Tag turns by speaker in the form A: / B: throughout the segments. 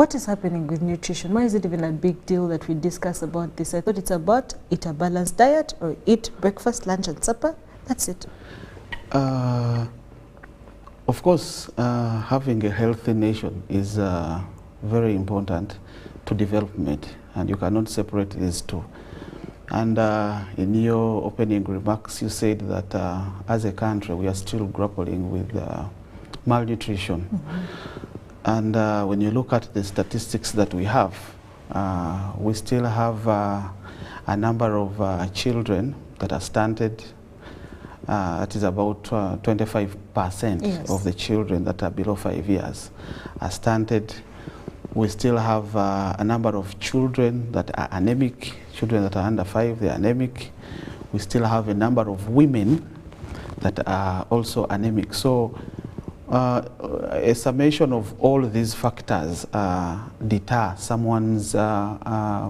A: What is happening with nutrition? Why is it even a big deal that we discuss about this? I thought it's about eat a balanced diet or eat breakfast, lunch and supper. That's it.
B: Of course, having a healthy nation is very important to development, and you cannot separate these two. And in your opening remarks, you said that as a country, we are still grappling with malnutrition. And when you look at the statistics that we have, we still have a number of children that are stunted. That is about 25% of the children that are below 5 years are stunted. We still have a number of children that are anemic, children that are under 5, they are anemic. We still have a number of women that are also anemic. So a summation of all these factors deter someone's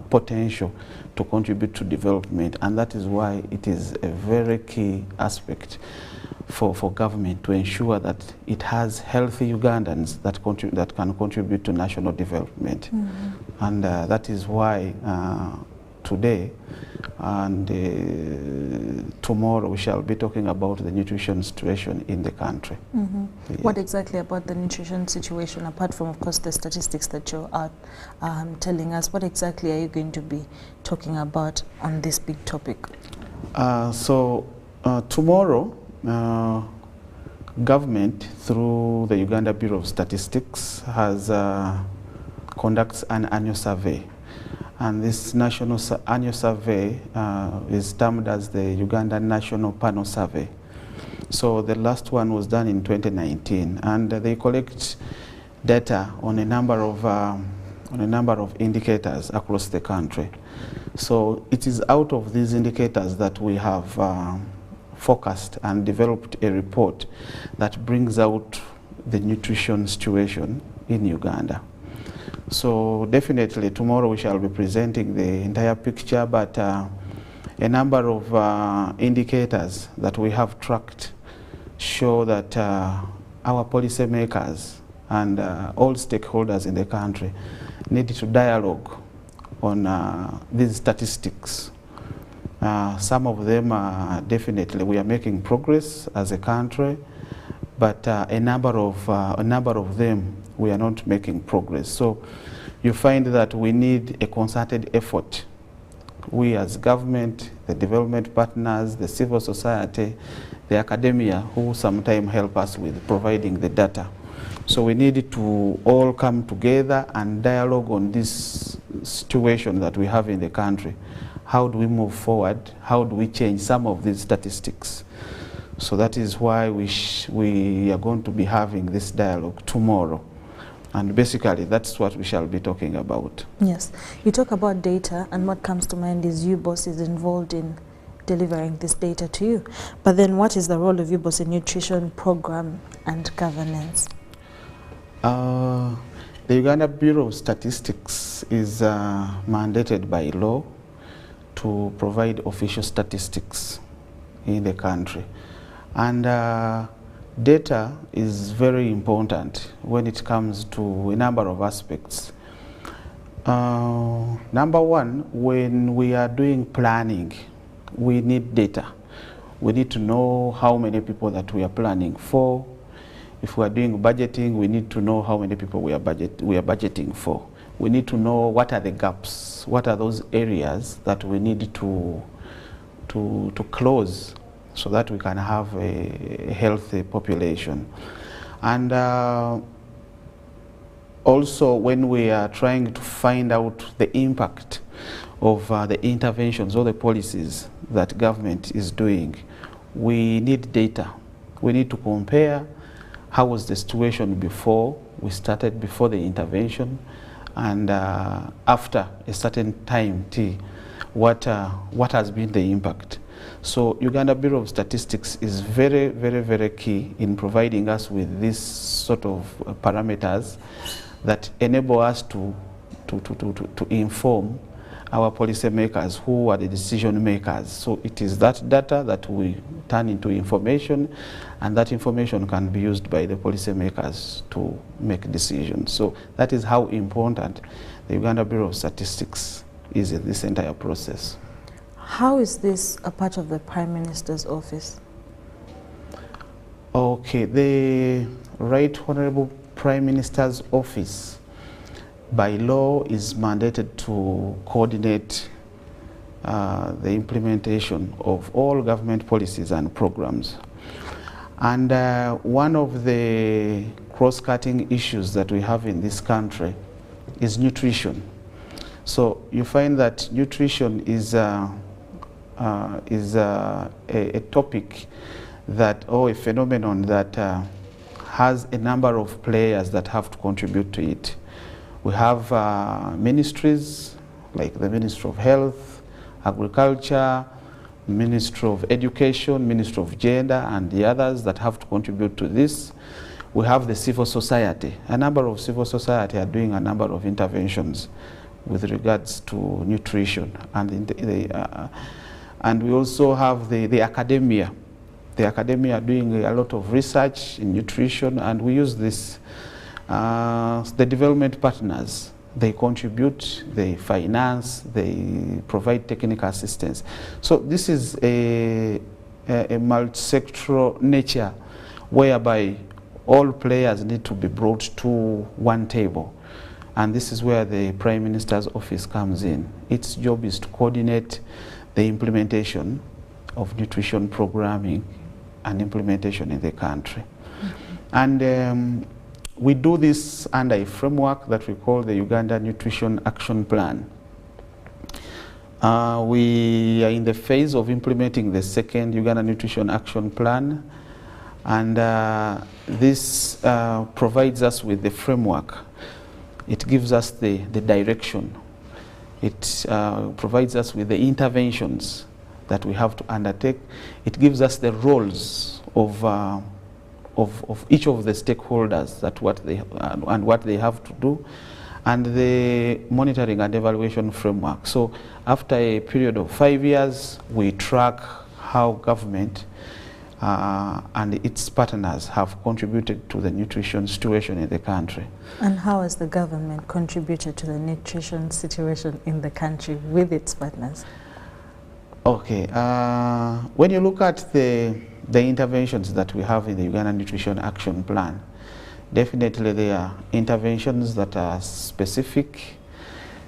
B: potential to contribute to development, and that is why it is a very key aspect for government to ensure that it has healthy Ugandans that can contribute to national development. And that is why today and tomorrow we shall be talking about the nutrition situation in the country.
A: Yeah. What exactly about the nutrition situation, apart from, of course, the statistics that you are telling us? What exactly are you going to be talking about on this big topic?
B: Tomorrow, government, through the Uganda Bureau of Statistics, has conducts an annual survey. And this national annual survey is termed as the Uganda National Panel Survey. So the last one was done in 2019, and they collect data on a number of indicators across the country. So it is out of these indicators that we have focused and developed a report that brings out the nutrition situation in Uganda. So definitely tomorrow we shall be presenting the entire picture, but a number of indicators that we have tracked show that our policymakers and all stakeholders in the country need to dialogue on these statistics. Some of them are definitely, we are making progress as a country, but a number of them we are not making progress. So you find that we need a concerted effort. We as government, the development partners, the civil society, the academia, who sometimes help us with providing the data. So we need to all come together and dialogue on this situation that we have in the country. How do we move forward? How do we change some of these statistics? So that is why we are going to be having this dialogue tomorrow. And basically, that's what we shall be talking about.
A: Yes. You talk about data, and what comes to mind is UBOS is involved in delivering this data to you. But then what is the role of UBOS in nutrition program and governance?
B: The Uganda Bureau of Statistics is mandated by law to provide official statistics in the country. And data is very important when it comes to a number of aspects. Number one, when we are doing planning, we need data. We need to know how many people that we are planning for. If we are doing budgeting, we need to know how many people we are budgeting for. We need to know what are the gaps, what are those areas that we need to close, so that we can have a healthy population. And also, when we are trying to find out the impact of the interventions or the policies that government is doing, we need data. We need to compare how was the situation before we started, before the intervention, and after a certain time, what has been the impact. So Uganda Bureau of Statistics is very, very, very key in providing us with this sort of parameters that enable us to inform our policymakers, who are the decision makers. So it is that data that we turn into information, and that information can be used by the policymakers to make decisions. So that is how important the Uganda Bureau of Statistics is in this entire process.
A: How is this a part of the Prime Minister's office?
B: Okay, the Right Honorable Prime Minister's office by law is mandated to coordinate the implementation of all government policies and programs. And one of the cross-cutting issues that we have in this country is nutrition. So you find that nutrition is a topic that, or a phenomenon that has a number of players that have to contribute to it. We have ministries like the Ministry of Health, Agriculture, Ministry of Education, Ministry of Gender, and the others that have to contribute to this. We have the civil society. A number of civil society are doing a number of interventions with regards to nutrition. And we also have the academia. The academia are doing a lot of research in nutrition, and we use this. The development partners, they contribute, they finance, they provide technical assistance. So this is a multi-sectoral nature whereby all players need to be brought to one table. And this is where the Prime Minister's office comes in. Its job is to coordinate the implementation of nutrition programming and implementation in the country. And we do this under a framework that we call the Uganda Nutrition Action Plan. We are in the phase of implementing the second Uganda Nutrition Action Plan, and this provides us with the framework. It gives us the direction. It provides us with the interventions that we have to undertake. It gives us the roles of each of the stakeholders, that what they have to do, and the monitoring and evaluation framework. So after a period of 5 years, we track how government and its partners have contributed to the nutrition situation in the country.
A: And how has the government contributed to the nutrition situation in the country with its partners?
B: Okay, when you look at the interventions that we have in the Uganda Nutrition Action Plan, definitely there are interventions that are specific,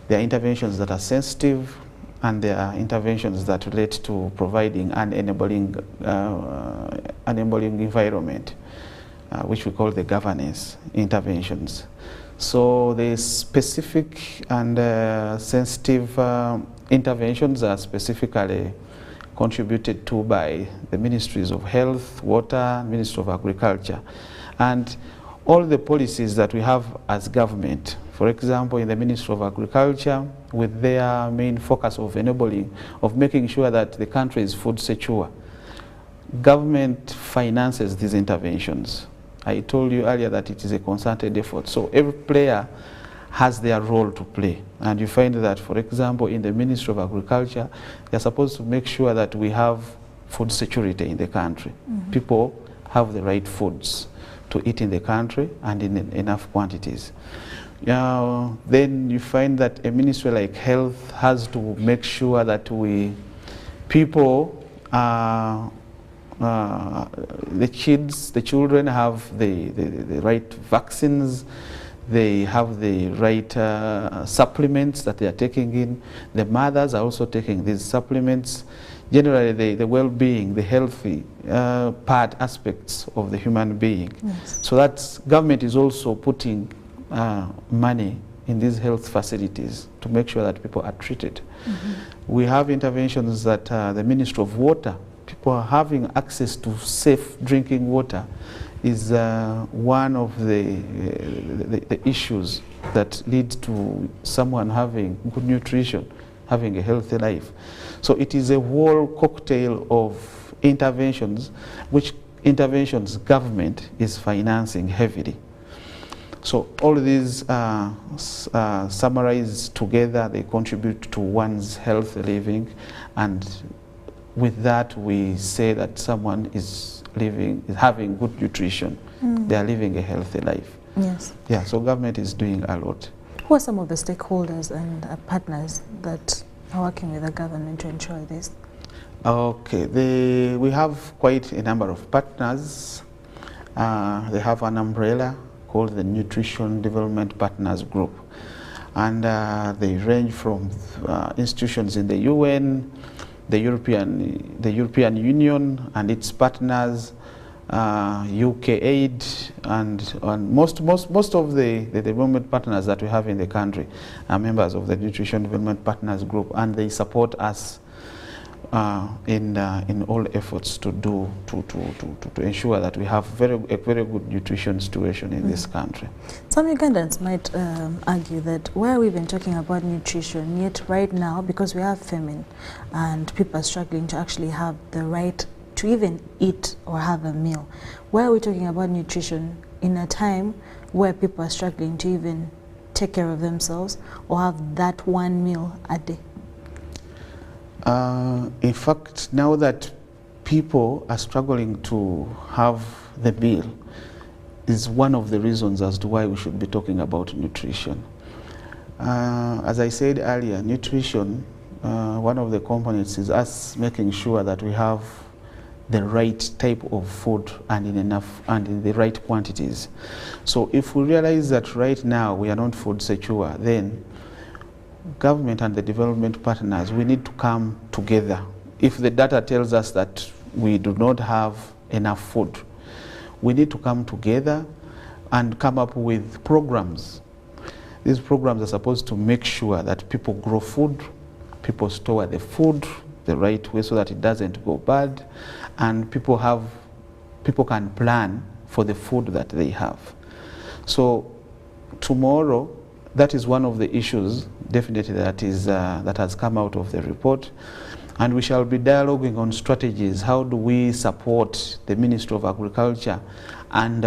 B: there are interventions that are sensitive, and there are interventions that relate to providing an enabling environment, which we call the governance interventions. So the specific and sensitive interventions are specifically contributed to by the Ministries of Health, Water, Ministry of Agriculture. And all the policies that we have as government, for example, in the Ministry of Agriculture, with their main focus of making sure that the country is food secure, government finances these interventions. I told you earlier that it is a concerted effort. So every player has their role to play. And you find that, for example, in the Ministry of Agriculture, they're supposed to make sure that we have food security in the country. Mm-hmm. People have the right foods to eat in the country and in enough quantities. Then you find that a ministry like Health has to make sure that the children have the right vaccines, they have the right supplements that they are taking in. The mothers are also taking these supplements. Generally, the well-being, the healthy aspects of the human being. Yes. So that government is also putting money in these health facilities to make sure that people are treated. Mm-hmm. We have interventions that the Ministry of Water, people are having access to safe drinking water, is one of the issues that lead to someone having good nutrition, having a healthy life. So it is a whole cocktail of interventions, which interventions government is financing heavily. So all these summarized together, they contribute to one's healthy living, and with that we say that someone is having good nutrition. They are living a healthy life.
A: Yes.
B: Yeah, so government is doing a lot.
A: Who are some of the stakeholders and partners that are working with the government to ensure this?
B: Okay, we have quite a number of partners. They have an umbrella called the Nutrition Development Partners Group, and they range from institutions in the UN, the European Union and its partners, UK Aid, and most of the development partners that we have in the country are members of the Nutrition Development Partners Group, and they support us in all efforts to ensure that we have a very good nutrition situation in this country.
A: Some Ugandans might argue that why are we even talking about nutrition, yet right now, because we have famine and people are struggling to actually have the right to even eat or have a meal, why are we talking about nutrition in a time where people are struggling to even take care of themselves or have that one meal a day?
B: In fact, now that people are struggling to have the meal is one of the reasons as to why we should be talking about nutrition. As I said earlier, nutrition, one of the components is us making sure that we have the right type of food and in enough and in the right quantities. So if we realize that right now we are not food secure, then government and the development partners, we need to come together. If the data tells us that we do not have enough food, we need to come together and come up with programs. These programs are supposed to make sure that people grow food, people store the food the right way so that it doesn't go bad, and people can plan for the food that they have. So tomorrow, that is one of the issues, definitely, that has come out of the report. And we shall be dialoguing on strategies. How do we support the Ministry of Agriculture and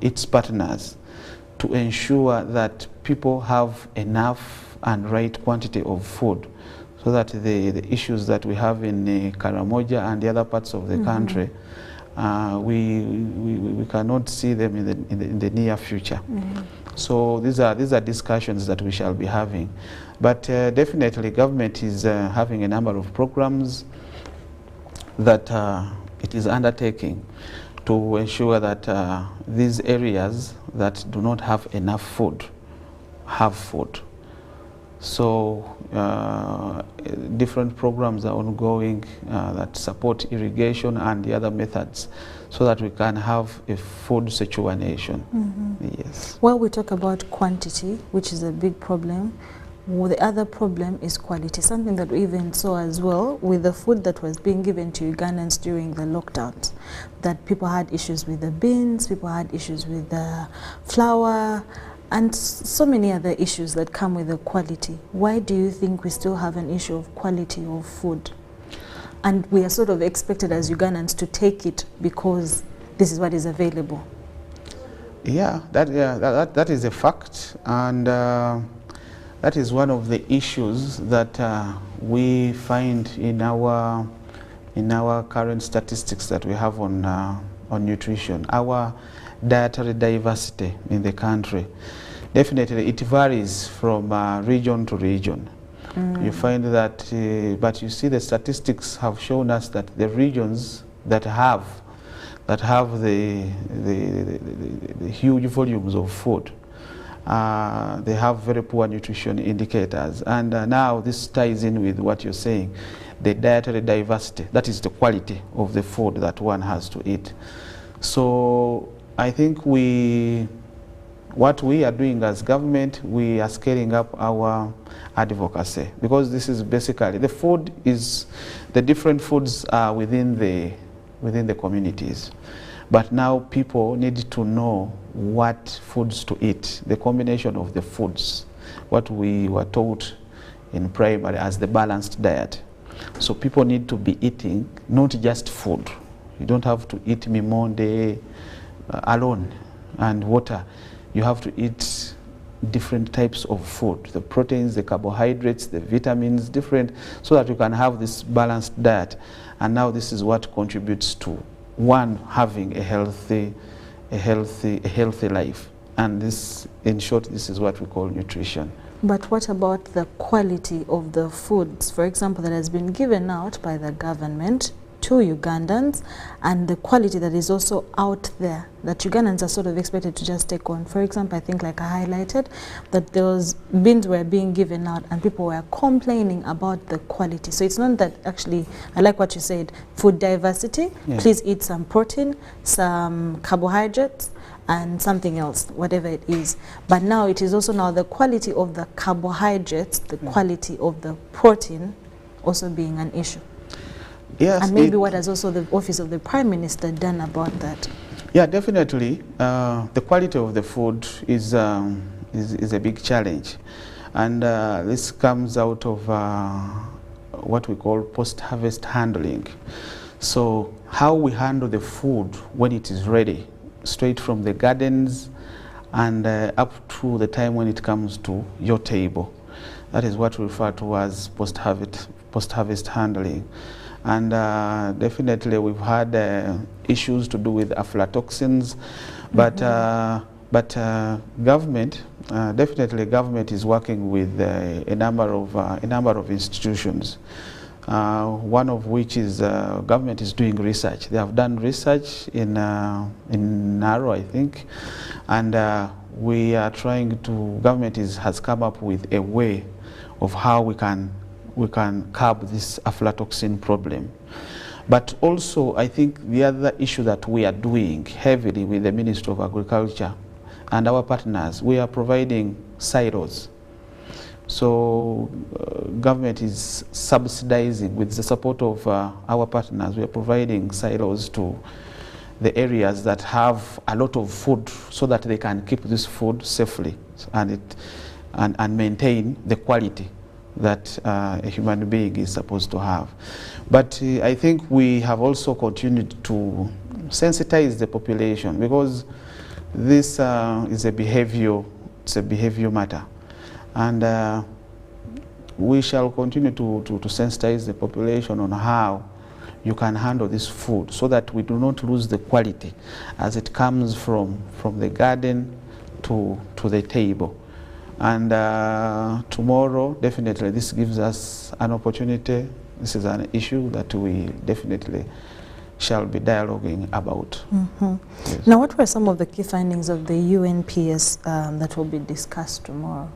B: its partners to ensure that people have enough and right quantity of food, so that the issues that we have in Karamoja and the other parts of the country, we cannot see them in the near future. So these are discussions that we shall be having. But definitely government is having a number of programs that it is undertaking to ensure that these areas that do not have enough food have food. So different programs are ongoing that support irrigation and the other methods so that we can have a food secure nation. Yes.
A: Well, we talk about quantity, which is a big problem. Well, the other problem is quality, something that we even saw as well with the food that was being given to Ugandans during the lockdowns, that people had issues with the beans, people had issues with the flour, and so many other issues that come with the quality. Why do you think we still have an issue of quality of food? And we are sort of expected as Ugandans to take it because this is what is available.
B: Yeah, that is a fact, and that is one of the issues that we find in our current statistics that we have on nutrition. Our dietary diversity in the country, definitely it varies from region to region. You find that, but you see the statistics have shown us that the regions that have the huge volumes of food, they have very poor nutrition indicators. And now this ties in with what you're saying, the dietary diversity, that is the quality of the food that one has to eat. So I think what we are doing as government, we are scaling up our advocacy, because this is basically, the food is, the different foods are within the communities. But now people need to know what foods to eat, the combination of the foods, what we were taught in primary as the balanced diet. So people need to be eating not just food. You don't have to eat mimonde alone and water. you have to eat different types of food, the proteins, the carbohydrates, the vitamins, different, so that you can have this balanced diet. And now this is what contributes to one having a healthy life. And this, in short, this is what we call nutrition.
A: But what about the quality of the foods, for example, that has been given out by the government to Ugandans, and the quality that is also out there that Ugandans are sort of expected to just take on? For example, I think, like I highlighted, that those bins were being given out and people were complaining about the quality. So it's not that, actually, I like what you said, food diversity, please eat some protein, some carbohydrates, and something else, whatever it is. But now it is also now the quality of the carbohydrates, the quality of the protein also being an issue.
B: Yes,
A: and maybe what has also the Office of the Prime Minister done about that? Yeah,
B: definitely. The quality of the food is a big challenge. And this comes out of what we call post-harvest handling. So how we handle the food when it is ready, straight from the gardens and up to the time when it comes to your table. That is what we refer to as post-harvest handling. And definitely we've had issues to do with aflatoxins, but government, definitely government is working with a number of institutions. One of which is government is doing research. They have done research in Naro, I think, and we are trying to. Government has come up with a way of how we can curb this aflatoxin problem. But also, I think the other issue that we are doing heavily with the Ministry of Agriculture and our partners, we are providing silos. So government is subsidizing, with the support of our partners, we are providing silos to the areas that have a lot of food so that they can keep this food safely and maintain the quality that a human being is supposed to have. But I think we have also continued to sensitize the population, because this is a behavior matter. And we shall continue to sensitize the population on how you can handle this food, so that we do not lose the quality as it comes from the garden to the table. And tomorrow, definitely, this gives us an opportunity. This is an issue that we definitely shall be dialoguing about. Yes.
A: Now, what were some of the key findings of the UNPS that will be discussed tomorrow?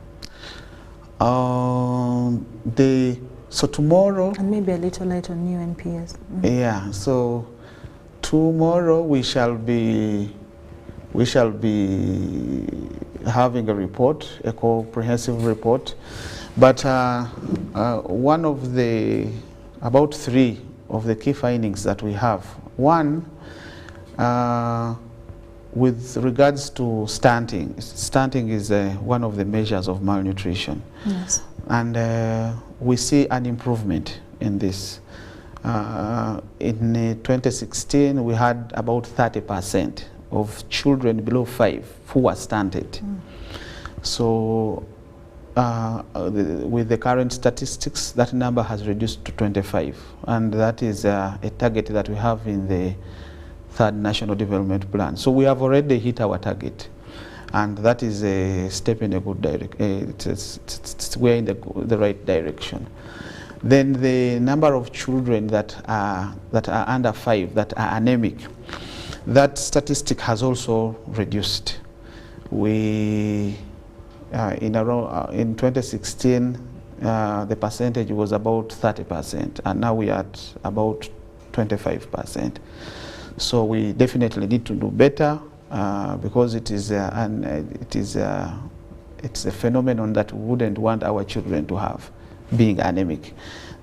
B: So tomorrow,
A: and maybe a little light on UNPS.
B: Yeah. So tomorrow we shall be having a report, a comprehensive report. But one of the about three of the key findings that we have. One, with regards to stunting. Stunting is one of the measures of malnutrition.
A: Yes.
B: And we see an improvement in this. In 2016, we had about 30% of children below 5 who were stunted. So with the current statistics, that number has reduced to 25. And that is a target that we have in the third National Development Plan. So we have already hit our target. And that is a step in a good direction. We're in the right direction. Then the number of children that are under 5 that are anemic, that statistic has also reduced. We in 2016 the percentage was about 30%, and now we are at about 25%. So we definitely need to do better. Because it's a phenomenon that we wouldn't want our children to have, being anemic.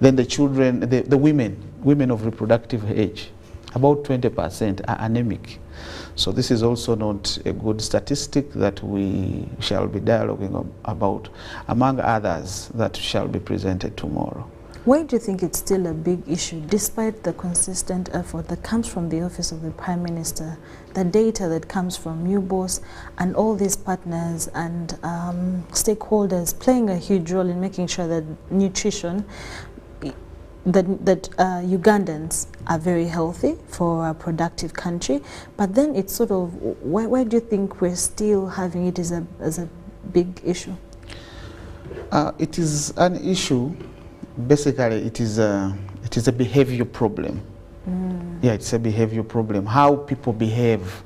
B: Then the children, the women of reproductive age, about 20% are anemic. So this is also not a good statistic that we shall be dialoguing about, among others that shall be presented tomorrow.
A: Why do you think it's still a big issue, despite the consistent effort that comes from the Office of the Prime Minister, the data that comes from UBOS, and all these partners and stakeholders playing a huge role in making sure that nutrition, that Ugandans are very healthy for a productive country, but then it's sort of, why do you think we're still having it as a big issue?
B: It is an issue. Basically, it is a behavior problem. Yeah, it's a behavior problem, how people behave.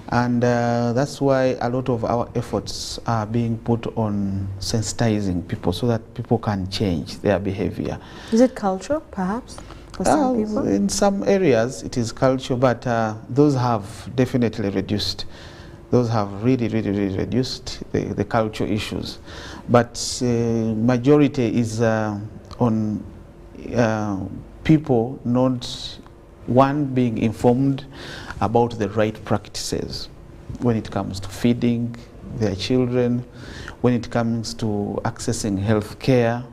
B: And that's why a lot of our efforts are being put on sensitizing people so that people can change their behavior.
A: Is it culture, perhaps, for some people?
B: In some areas, it is culture, but those have definitely reduced. Those have really reduced the culture issues. But majority is on people not, one, being informed about the right practices when it comes to feeding their children, when it comes to accessing health care,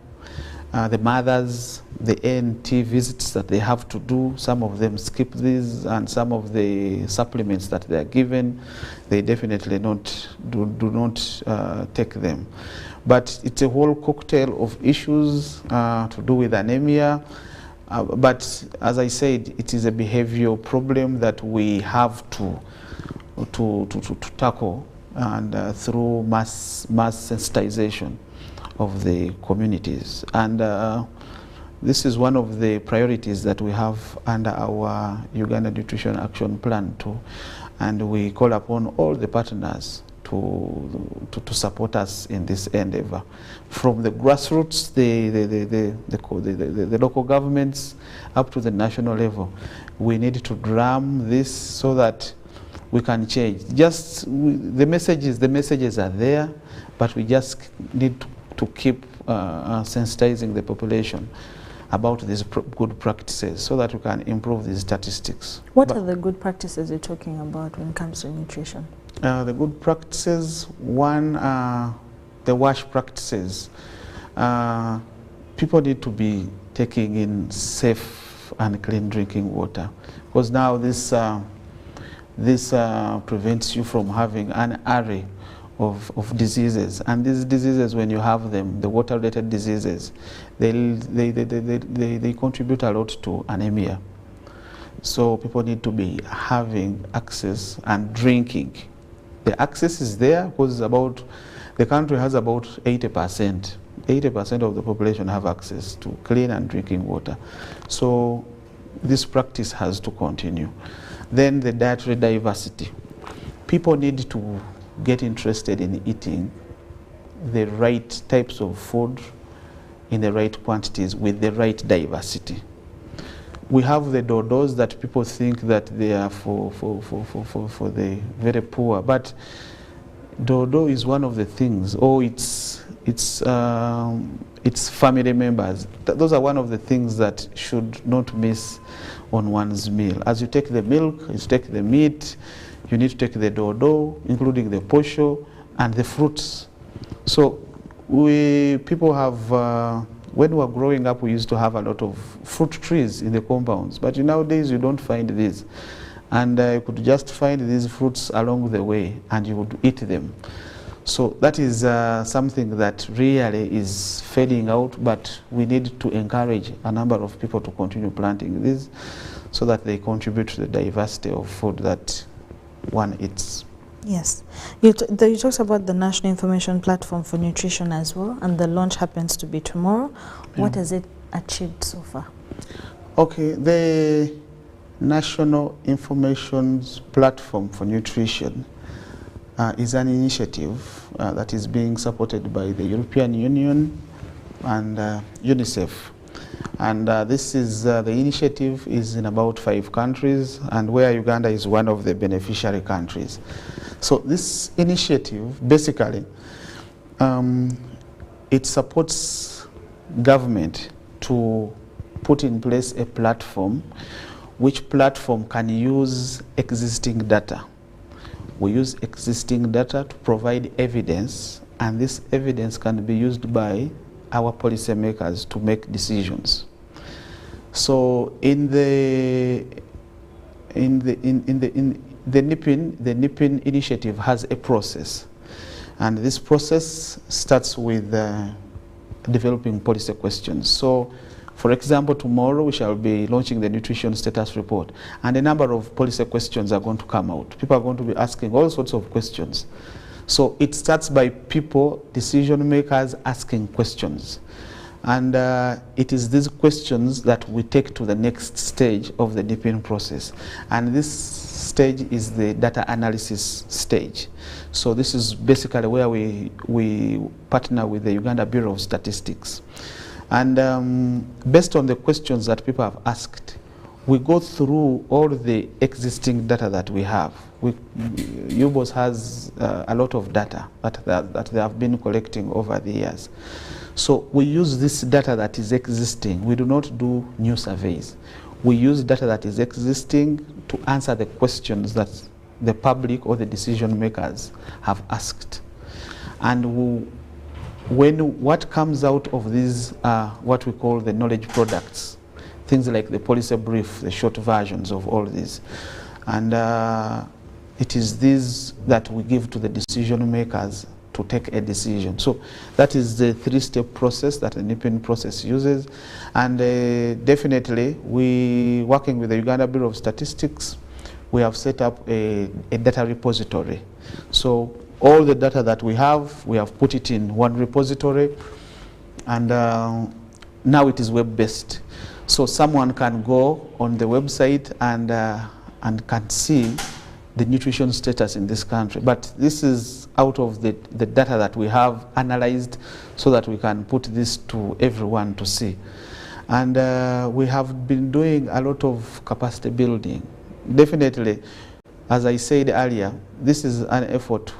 B: the mothers, the ANT visits that they have to do. Some of them skip these, and some of the supplements that they are given, they definitely do not take them. But it's a whole cocktail of issues to do with anemia. But as I said, it is a behavioral problem that we have to tackle, and through mass sensitization of the communities. And this is one of the priorities that we have under our Uganda Nutrition Action Plan too. And we call upon all the partners to support us in this endeavor. From the grassroots, the local governments, up to the national level, we need to drum this so that we can change. The messages are there, but we just need to keep sensitizing the population about these good practices so that we can improve these statistics.
A: What are the good practices you're talking about when it comes to nutrition?
B: The good practices, one, the wash practices. People need to be taking in safe and clean drinking water, because now this prevents you from having an array of diseases. And these diseases, when you have them, the water-related diseases, they contribute a lot to anemia. So people need to be having access and drinking. The access is there because the country has about 80%. 80% of the population have access to clean and drinking water. So this practice has to continue. Then the dietary diversity. People need to get interested in eating the right types of food in the right quantities with the right diversity. We have the dodos that people think that they are for the very poor, but dodo is one of the things, or it's family members. Those are one of the things that should not miss on one's meal. As you take the milk, you take the meat, you need to take the dodo, including the posho and the fruits. So people have, when we were growing up, we used to have a lot of fruit trees in the compounds, but nowadays you don't find these. And you could just find these fruits along the way and you would eat them. So that is something that really is fading out, but we need to encourage a number of people to continue planting these so that they contribute to the diversity of food that one eats.
A: Yes. You talked about the National Information Platform for Nutrition as well, and the launch happens to be tomorrow. What has it achieved so far? Okay,
B: the National Information Platform for Nutrition is an initiative that is being supported by the European Union and UNICEF. And this is the initiative is in about 5 countries, and where Uganda is one of the beneficiary countries. So this initiative basically it supports government to put in place a platform, which platform can use existing data. We use existing data to provide evidence, and this evidence can be used by our policymakers to make decisions. So in the NIPIN initiative has a process, and this process starts with developing policy questions. So, for example, tomorrow we shall be launching the nutrition status report, and a number of policy questions are going to come out. People are going to be asking all sorts of questions. So it starts by people, decision makers, asking questions. And it is these questions that we take to the next stage of the NIPIN process. And this stage is the data analysis stage. So this is basically where we partner with the Uganda Bureau of Statistics. And based on the questions that people have asked, we go through all the existing data that we have. UBOS has a lot of data that they have been collecting over the years. So we use this data that is existing. We do not do new surveys. We use data that is existing to answer the questions that the public or the decision makers have asked. And what comes out of these what we call the knowledge products, things like the policy brief, the short versions of all these. And it is these that we give to the decision makers to take a decision. So that is the three-step process that the NIPIN process uses. And definitely, we, working with the Uganda Bureau of Statistics, we have set up a data repository. So all the data that we have put it in one repository, and now it is web-based. So someone can go on the website and can see the nutrition status in this country. But this is out of the data that we have analyzed so that we can put this to everyone to see. And we have been doing a lot of capacity building. Definitely, as I said earlier, this is an effort,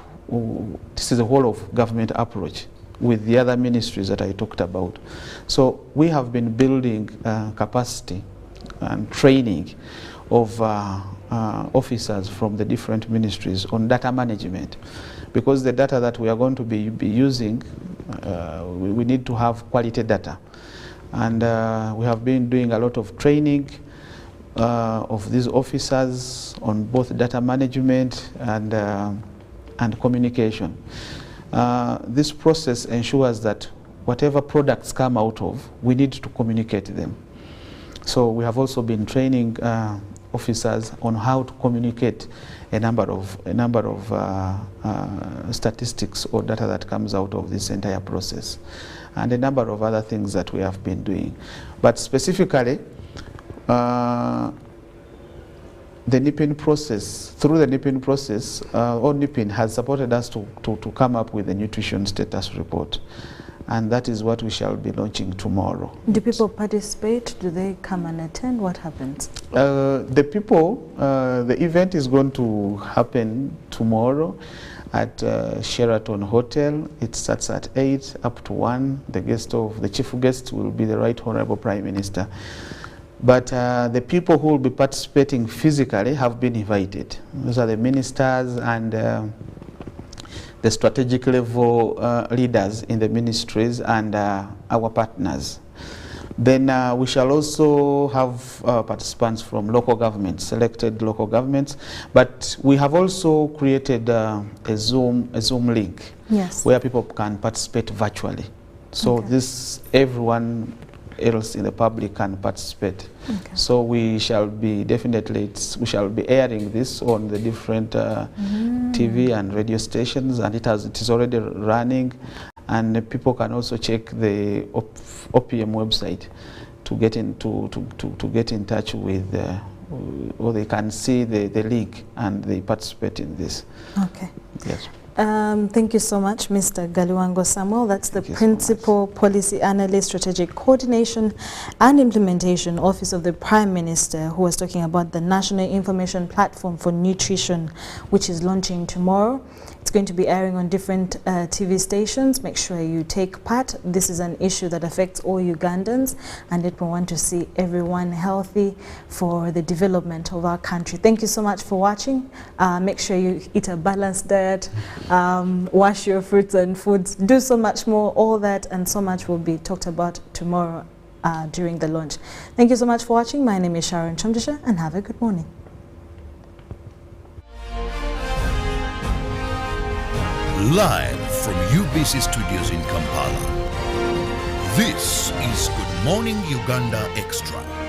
B: this is a whole of government approach with the other ministries that I talked about. So we have been building capacity and training of officers from the different ministries on data management, because the data that we are going to be using, we need to have quality data. And we have been doing a lot of training of these officers on both data management and communication. This process ensures that whatever products come out of, we need to communicate them. So we have also been training officers on how to communicate a number of statistics or data that comes out of this entire process, and a number of other things that we have been doing. But specifically, the NIPIN process, through the NIPIN process, or NIPIN has supported us to come up with a nutrition status report. And that is what we shall be launching tomorrow. Do people participate? Do they come and attend? What happens? The event is going to happen tomorrow at Sheraton Hotel. It starts at 8 up to 1. The chief guest will be the Right Honorable Prime Minister. But the people who will be participating physically have been invited. Those are the ministers and the strategic level leaders in the ministries and our partners. Then we shall also have participants from local governments, selected local governments. But we have also created a Zoom link, yes, where people can participate virtually. So this, everyone else in the public can participate. So we shall be we shall be airing this on the different TV and radio stations, and it is already running, and people can also check the OPM website to get in touch with or they can see the link and they participate in this. Okay. Yes.
A: Thank you so much, Mr. Galiwango Samuel. That's the Principal Policy Analyst, Strategic Coordination and Implementation Office of the Prime Minister, who was talking about the National Information Platform for Nutrition, which is launching tomorrow. It's going to be airing on different TV stations. Make sure you take part. This is an issue that affects all Ugandans, and we want to see everyone healthy for the development of our country. Thank you so much for watching. Make sure you eat a balanced diet, wash your fruits and foods, do so much more. All that and so much will be talked about tomorrow during the launch. Thank you so much for watching. My name is Sharon Kyamugisha, and have a good morning.
C: Live from UBC Studios in Kampala, this is Good Morning Uganda Extra.